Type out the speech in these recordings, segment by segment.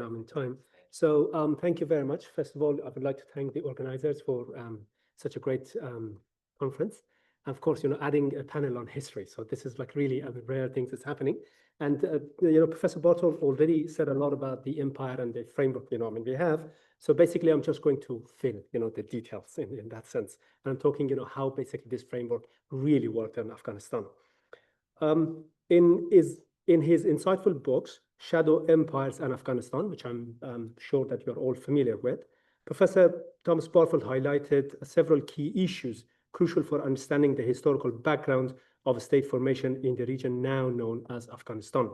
I'm in time. So thank you very much. First of all, I would like to thank the organizers for such a great conference. Of course, adding a panel on history. So this is like really a rare thing that's happening. And, Professor Bartol already said a lot about the empire and the framework, we have. So basically, I'm just going to fill, the details in that sense. And I'm talking, how basically this framework really worked in Afghanistan. Um, in, is, in his insightful books, Shadow Empires and Afghanistan, which I'm sure that you're all familiar with, Professor Thomas Barfoot highlighted several key issues crucial for understanding the historical background of state formation in the region now known as Afghanistan.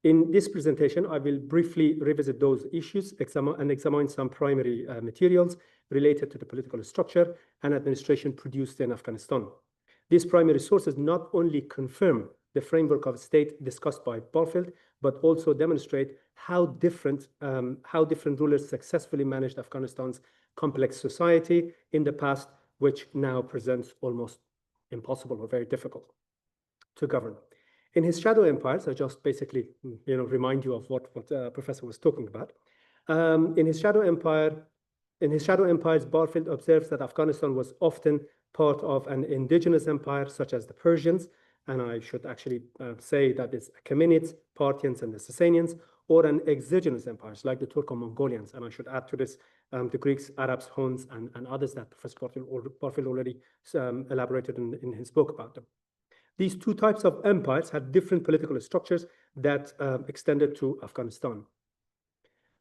In this presentation, I will briefly revisit those issues and examine some primary materials related to the political structure and administration produced in Afghanistan. These primary sources not only confirm the framework of state discussed by Barfield, but also demonstrate how different rulers successfully managed Afghanistan's complex society in the past, which now presents almost impossible or very difficult to govern. In his Shadow Empires, I just basically remind you of what Professor was talking about. In his Shadow Empires, Barfield observes that Afghanistan was often part of an indigenous empire, such as the Persians, and I should actually say that it's Achaemenids, Parthians, and the Sasanians, or an exogenous empires like the Turco-Mongolians. And I should add to this the Greeks, Arabs, Huns, and others that Professor Barfield already elaborated in his book about them. These two types of empires had different political structures that extended to Afghanistan.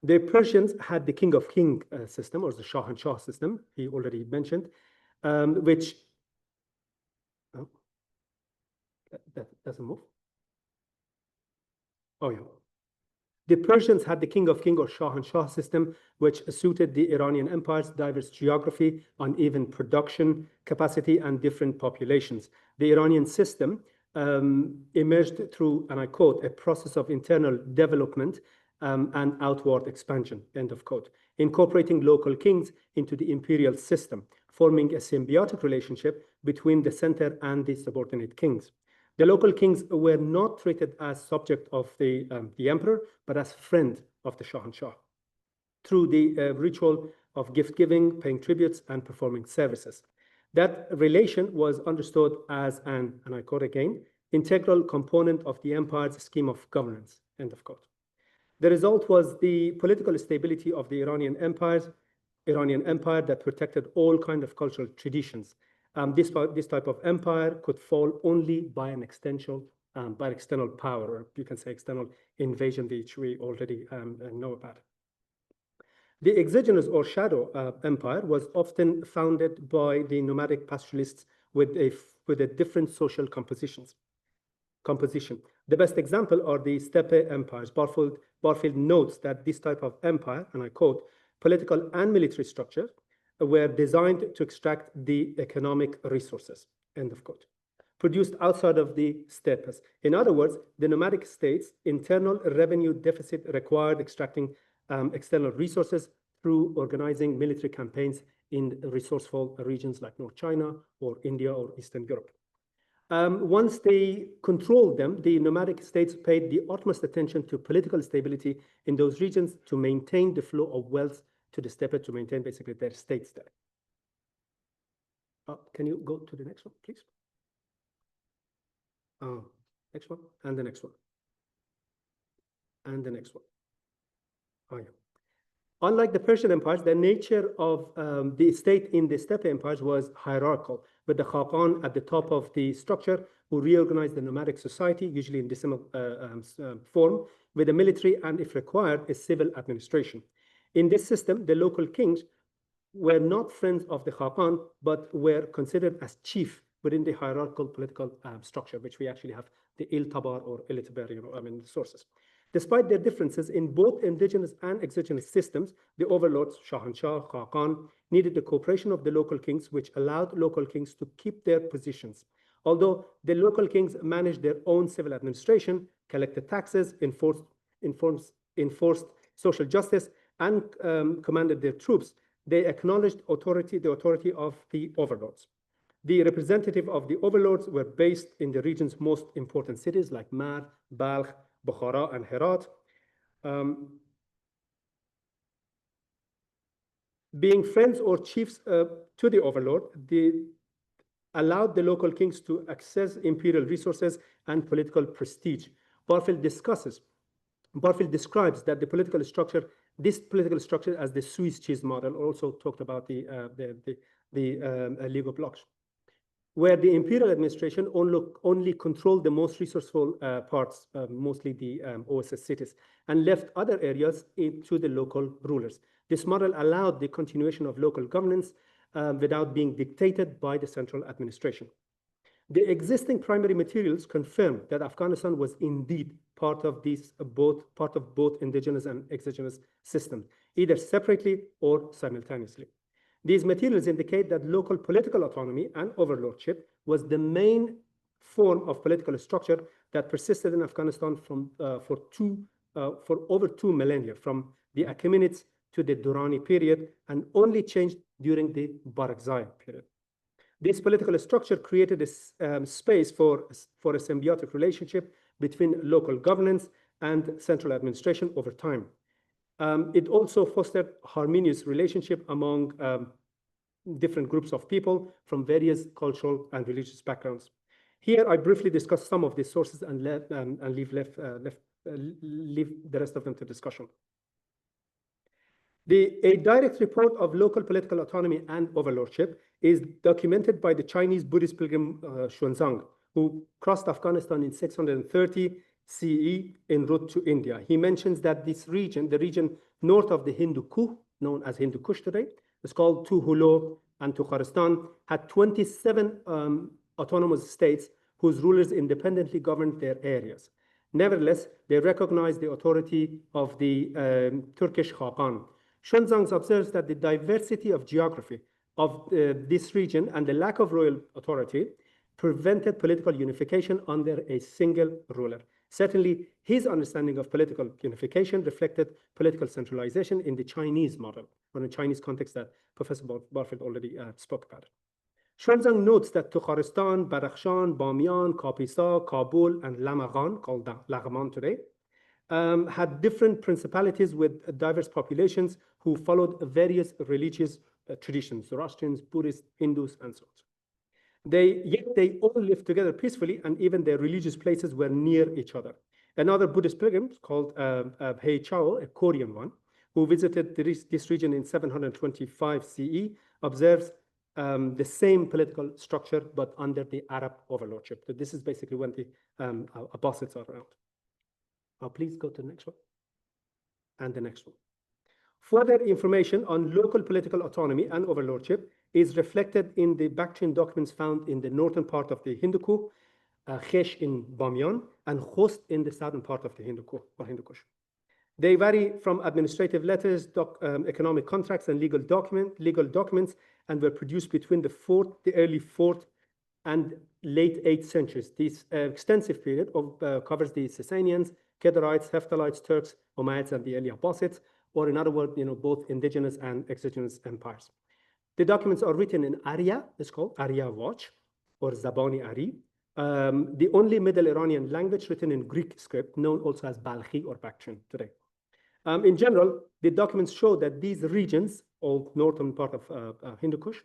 The Persians had the king of king system, or the Shah and Shah system, he already mentioned, which that doesn't move. Oh, yeah. The Persians had the king of king or Shah and Shah system, which suited the Iranian empire's diverse geography, uneven production capacity, and different populations. The Iranian system emerged through, and I quote, a process of internal development and outward expansion, end of quote, incorporating local kings into the imperial system, forming a symbiotic relationship between the center and the subordinate kings. The local kings were not treated as subject of the emperor, but as friend of the Shah and Shah through the ritual of gift giving, paying tributes, and performing services. That relation was understood as an, and I quote again, integral component of the empire's scheme of governance, end of quote. The result was the political stability of the Iranian Empire that protected all kinds of cultural traditions. This type of empire could fall only by an extension, by external power, or you can say external invasion, which we already know about. The exogenous or shadow empire was often founded by the nomadic pastoralists with a different social composition. The best example are the steppe empires. Barfield notes that this type of empire, and I quote, political and military structure were designed to extract the economic resources, end of quote, produced outside of the steppes. In other words, the nomadic states' internal revenue deficit required extracting external resources through organizing military campaigns in resourceful regions like North China or India or Eastern Europe. Once they controlled them, the nomadic states paid the utmost attention to political stability in those regions to maintain the flow of wealth to the steppe, to maintain basically their states there. Can you go to the next one, please? Next one, and the next one. And the next one. Oh, yeah. Unlike the Persian empires, the nature of the state in the steppe empires was hierarchical, with the Khaqan at the top of the structure, who reorganized the nomadic society, usually in decimal form, with a military and, if required, a civil administration. In this system, the local kings were not friends of the Khaqan, but were considered as chief within the hierarchical political structure, which we actually have the Il-Tabar or Il-Tabar, sources. Despite their differences in both indigenous and exogenous systems, the overlords, Shah and Shah, Khaqan, needed the cooperation of the local kings, which allowed local kings to keep their positions. Although the local kings managed their own civil administration, collected taxes, enforced social justice, and commanded their troops, they acknowledged the authority of the overlords. The representative of the overlords were based in the region's most important cities like Mar, Balkh, Bukhara, and Herat. Being friends or chiefs to the overlord, they allowed the local kings to access imperial resources and political prestige. Barfield describes that this political structure as the Swiss cheese model, also talked about the Lego blocks, where the imperial administration only controlled the most resourceful parts, mostly the OSS cities, and left other areas to the local rulers. This model allowed the continuation of local governance without being dictated by the central administration. The existing primary materials confirm that Afghanistan was indeed part of both indigenous and exogenous systems, either separately or simultaneously. These materials indicate that local political autonomy and overlordship was the main form of political structure that persisted in Afghanistan for over 2 millennia, from the Achaemenids to the Durrani period, and only changed during the Barakzai period. This political structure created a space for a symbiotic relationship between local governance and central administration over time. It also fostered harmonious relationship among different groups of people from various cultural and religious backgrounds. Here, I briefly discuss some of these sources and leave the rest of them to discussion. A direct report of local political autonomy and overlordship is documented by the Chinese Buddhist pilgrim Xuanzang, who crossed Afghanistan in 630 CE en route to India. He mentions that this region, the region north of the Hindu Kuh, known as Hindu Kush today, is called Tuhulo and Tukharistan, had 27 autonomous states whose rulers independently governed their areas. Nevertheless, they recognized the authority of the Turkish Khaqan. Xuanzang observes that the diversity of geography of this region and the lack of royal authority prevented political unification under a single ruler. Certainly, his understanding of political unification reflected political centralization in the Chinese model, or in the Chinese context that Professor Barfield already spoke about. Xuanzang notes that Tukharistan, Badakhshan, Bamiyan, Kapisa, Kabul, and Lamaghan, called Laghman today, had different principalities with diverse populations who followed various religious traditions, Zoroastrians, Buddhists, Hindus, and so on. Yet they all lived together peacefully, and even their religious places were near each other. Another Buddhist pilgrim called Hei Chao, a Korean one, who visited this region in 725 CE, observes the same political structure, but under the Arab overlordship. So this is basically when the Abbasids are around. Please go to the next one, and the next one. Further information on local political autonomy and overlordship is reflected in the Bactrian documents found in the northern part of the Hindu Kuh, Khesh in Bamiyan, and Khost in the southern part of the Hindu Kuh, or Hindu Kush. They vary from administrative letters, economic contracts, and legal documents, and were produced between the early 4th and late 8th centuries. This extensive period covers the Sasanians, Kedarites, Hephthalites, Turks, Umayyads, and the early Abbasids, or in other words, both indigenous and exogenous empires. The documents are written in Arya, it's called Arya Watch, or Zabani Ari, the only Middle Iranian language written in Greek script, known also as Balkhi or Bactrian today. In general, the documents show that these regions, all northern part of Hindu Kush,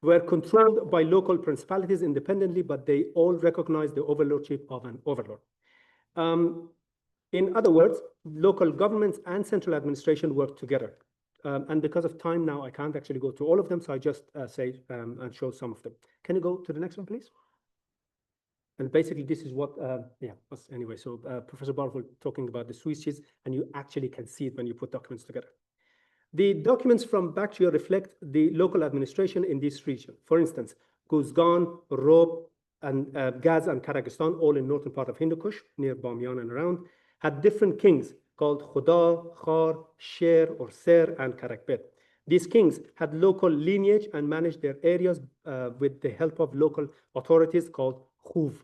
were controlled by local principalities independently, but they all recognized the overlordship of an overlord. In other words, local governments and central administration worked together. And because of time now, I can't actually go to all of them, so I just say and show some of them. Can you go to the next one, please? And basically, this is what, anyway, so Professor Barfield talking about the Swiss cheese, and you actually can see it when you put documents together. The documents from Bactria reflect the local administration in this region. For instance, Guzgan, Rob, and Gaz and Karagistan, all in northern part of Hindu Kush, near Bamiyan and around, had different kings called Khuda, Khar, Sher, or Ser, and Karakbet. These kings had local lineage and managed their areas with the help of local authorities called Khuv,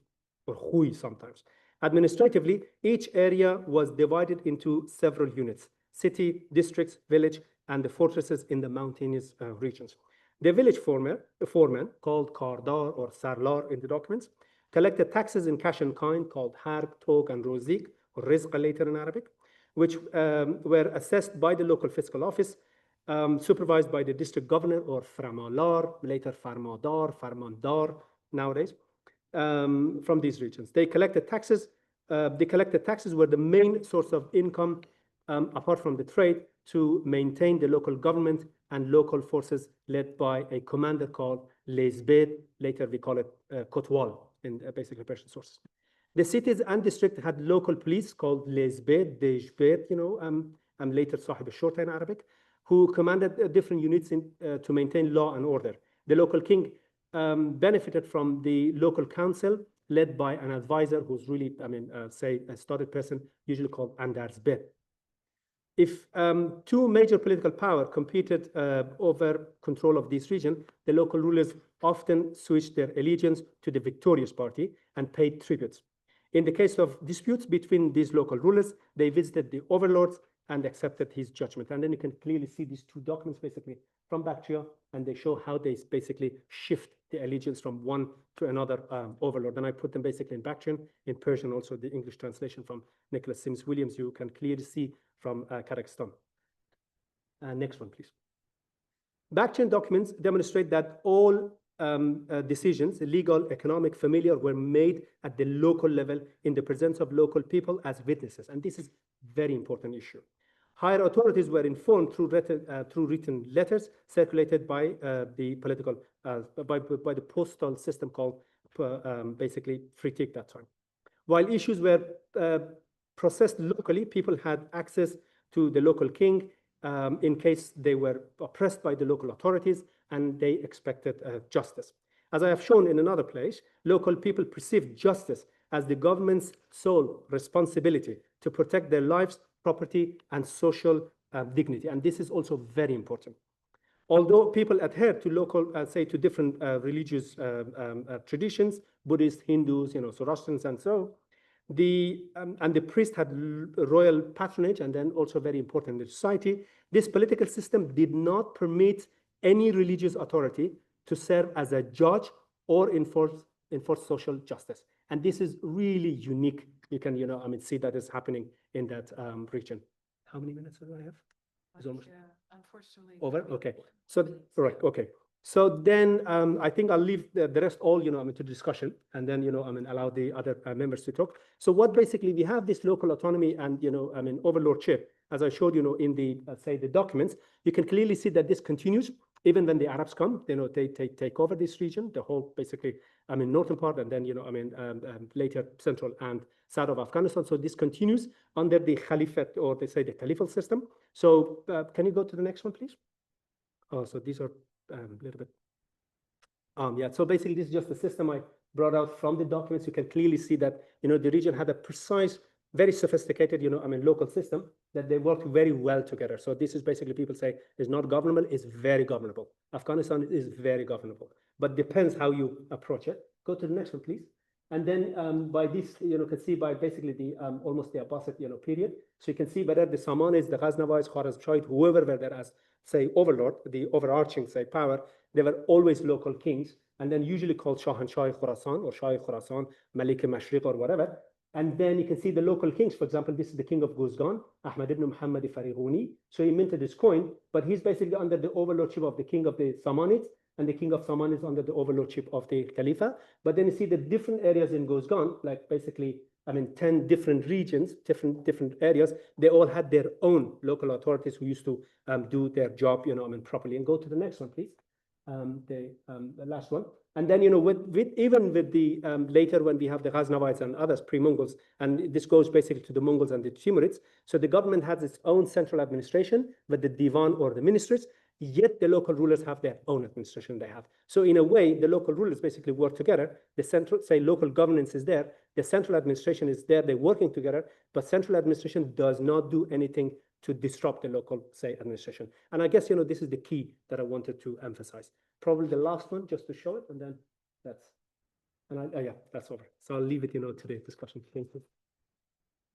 or Khui sometimes. Administratively, each area was divided into several units: city, districts, village, and the fortresses in the mountainous regions. The village foreman, called Kardar or Sarlar in the documents, collected taxes in cash and kind called Harb, Tog, and Rozik, or Rizqa later in Arabic, which were assessed by the local fiscal office supervised by the district governor or Framalar, later Farmadar, Farmandar nowadays, from these regions. They collected taxes. The collected taxes were the main source of income, apart from the trade, to maintain the local government and local forces led by a commander called Lezbet. Later we call it Kotwal in basically Persian sources. The cities and district had local police called Lezbet, Dejbet, later Sahib al-Shorta in Arabic, who commanded different units to maintain law and order. The local king benefited from the local council led by an advisor who's really, say, a studied person, usually called Andarzbet. If two major political power competed over control of this region, the local rulers often switched their allegiance to the victorious party and paid tributes. In the case of disputes between these local rulers, they visited the overlords and accepted his judgment. And then you can clearly see these two documents basically from Bactria, and they show how they basically shift the allegiance from one to another overlord. And I put them basically in Bactrian, in Persian, also the English translation from Nicholas Sims Williams, you can clearly see from Kazakhstan. Next one, please. Bactrian documents demonstrate that all decisions, legal, economic, familiar, were made at the local level in the presence of local people as witnesses. And this is a very important issue. Higher authorities were informed through written letters circulated by the political, by the postal system called basically Fritik that time. While issues were processed locally, people had access to the local king in case they were oppressed by the local authorities, and they expected justice. As I have shown in another place, local people perceived justice as the government's sole responsibility to protect their lives, property, and social dignity. And this is also very important. Although people adhere to local, say, to different religious traditions, Buddhists, Hindus, Zoroastrians, and so, and the priest had royal patronage, and then also very important in the society, this political system did not permit any religious authority to serve as a judge or enforce social justice. And this is really unique. You can, see that is happening in that region. How many minutes do I have? Unfortunately. Over? Okay. So, right, okay. So then I think I'll leave the rest all, to discussion, and then, allow the other members to talk. So what basically we have this local autonomy and, overlordship, as I showed, in the, say, the documents, you can clearly see that this continues even when the Arabs come, they take over this region, the whole basically, northern part, and then, later central and south of Afghanistan. So this continues under the Caliphate, or they say the Caliphal system. So can you go to the next one, please? Oh, so these are a little bit. Yeah, so basically this is just the system I brought out from the documents. You can clearly see that, the region had a precise, very sophisticated, local system that they worked very well together. So this is basically people say it's not governable, it's very governable. Afghanistan is very governable, but depends how you approach it. Go to the next one, please. And then by this, can see by basically the almost the Abbasid, period. So you can see whether the Samanids, the Ghaznavids, Khwarazmshahids, whoever were there as, say, overlord, the overarching, say, power, they were always local kings, and then usually called Shahanshah Khurasan or Shah Khurasan, Malik Mashriq or whatever. And then you can see the local kings. For example, this is the king of Guzgan, Ahmad ibn Muhammad Fariguni. So he minted this coin, but he's basically under the overlordship of the king of the Samanids, and the king of Saman is under the overlordship of the Khalifa. But then you see the different areas in Guzgan, like basically, 10 different regions, different areas, they all had their own local authorities who used to do their job, properly. And go to the next one, please. The last one. And then, even with the later when we have the Ghaznavids and others, pre-Mongols, and this goes basically to the Mongols and the Timurids. So the government has its own central administration with the Divan or the ministries, yet the local rulers have their own administration they have. So in a way, the local rulers basically work together. The central, say, local governance is there. The central administration is there. They're working together, but central administration does not do anything to disrupt the local, say, administration. And I guess, this is the key that I wanted to emphasize. Probably the last one, just to show it, and then that's, yeah, that's over. So I'll leave it, to the discussion. Thank you.